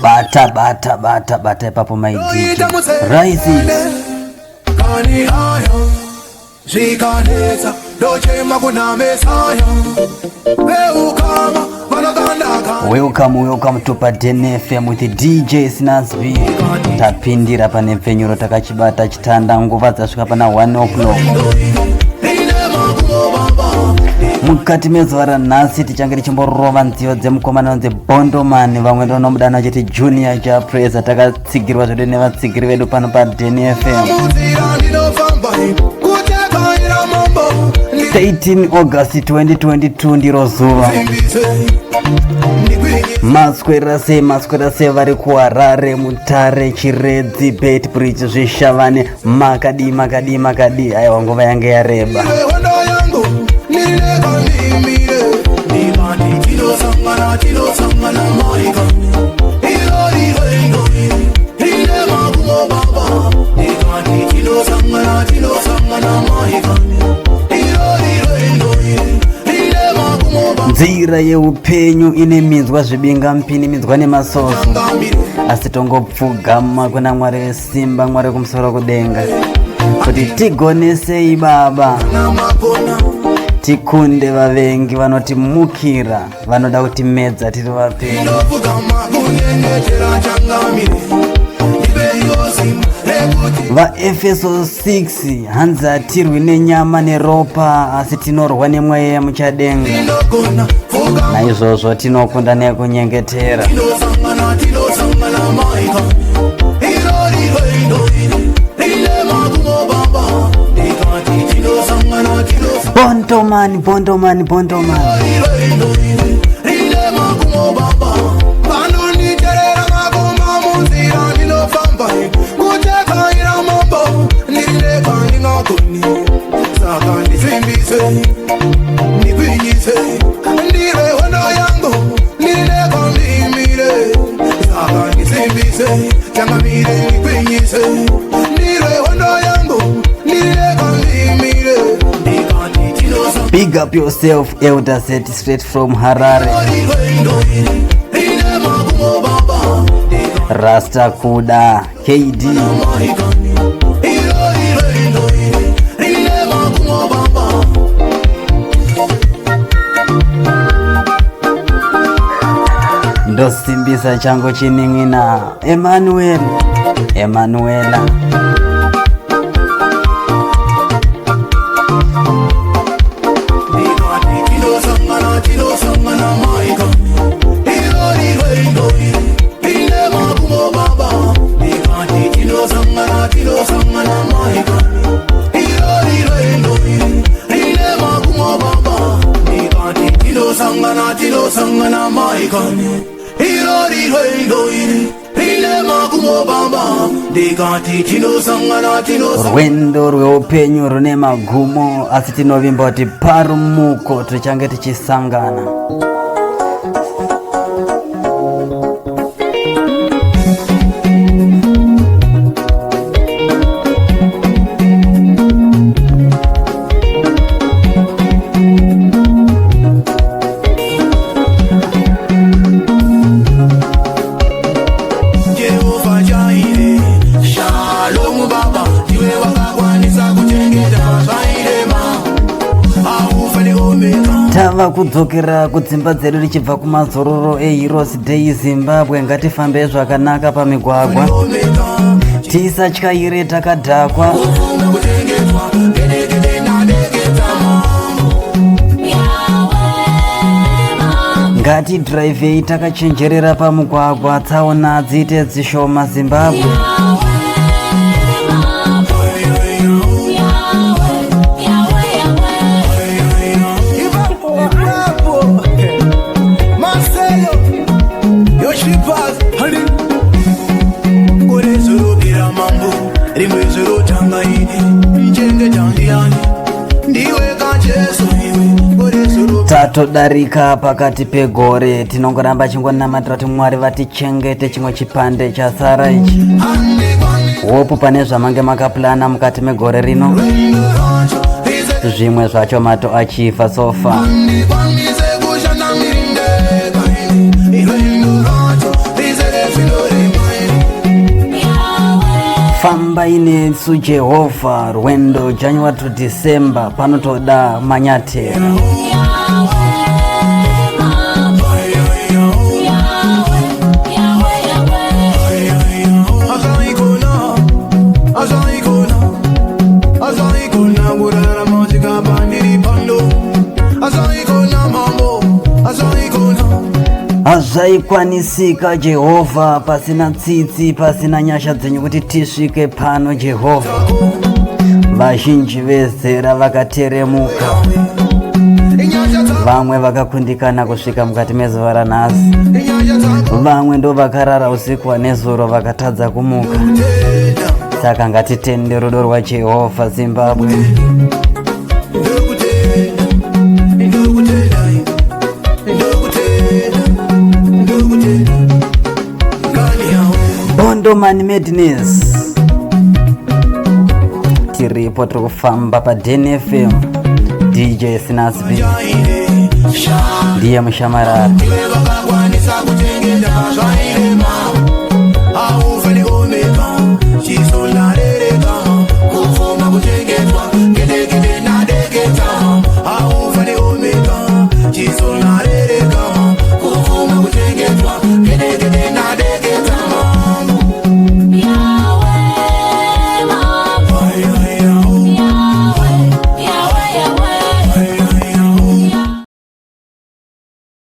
Bata papo maidi Rising Welcome to Padene FM with DJ Snazzy Biee. Tapindira pane mfenyuro takachibata chitanda nguva dzasvika pana 1 o'clock. Mukati mezuva ranhasi tichange tichimborova nziyo dzemukomana nze bontoman vamwe ndonomudana chiti junior chapreza takatsigirwa zvedu nevatsigiri vedu pano Padene FM. 13 August 2022 ndiro zuva. Maswera se vari kuHarare, Mutare, Chiredzi, Beitbridge, Zvishavane, Makadi aiwa nguva yange yareba. Nzira yeupenyu ine minzwa zvibinga mpini, minzwa nemasoso, asi tongopfugama kuna Mwari wesimba, Mwari kumusoro kudenga, kuti tigonesei Baba, tikunde vavengi vanotimukira, vanoda kutimedza tiri vapenyu. VaEfeso 6 hanzi hatirwi nenyama neropa asi tinorwa nemweya muchadenga, naizvozvo tinokunda nekunyengetera. Bontoman Big up yourself, Elder Set, straight from Harare. Rasta Kuda KD ndosimbisa chango chining'ina Emanuela rwendo rweupenyu rune magumo asi tinovimba kuti parumuko tichange tichisangana. Tava kudzokera kudzimba dzedu tichibva kumazororo eHeroes Day Zimbabwe. Ngatifambe zvakanaka pamigwagwa, tisatyaire takadhakwa. Ngatidhiraivhei takachenjerera pamugwagwa, tsaona dziite dzishoma Zimbabwe. Tatodarika pakati pegore, tinongoramba chingonamatira kuti Mwari vatichengete chimwe chipande chasara ichi. Hopu pane zvamange makapulana mukati megore rino, zvimwe zvacho mato achifa sofa. Famba ine su Jehova rwendo January to December panotoda manyatera Azvaikwanisika Jehova, pasina tsitsi, pasina nyasha dzenyu kuti tisvike pano Jehova. Vazhinji vezera vakateremuka, vamwe vakakundikana kusvika mukati mezuva ranhasi, vamwe ndo vakarara usiku nezuro vakatadza kumuka. Saka ngatitende rudo rwaJehovha Zimbabwe. Bontoman Madness tiripo kufamba pa DNFM. DJ Snazzy Biee ndiye mushamarara.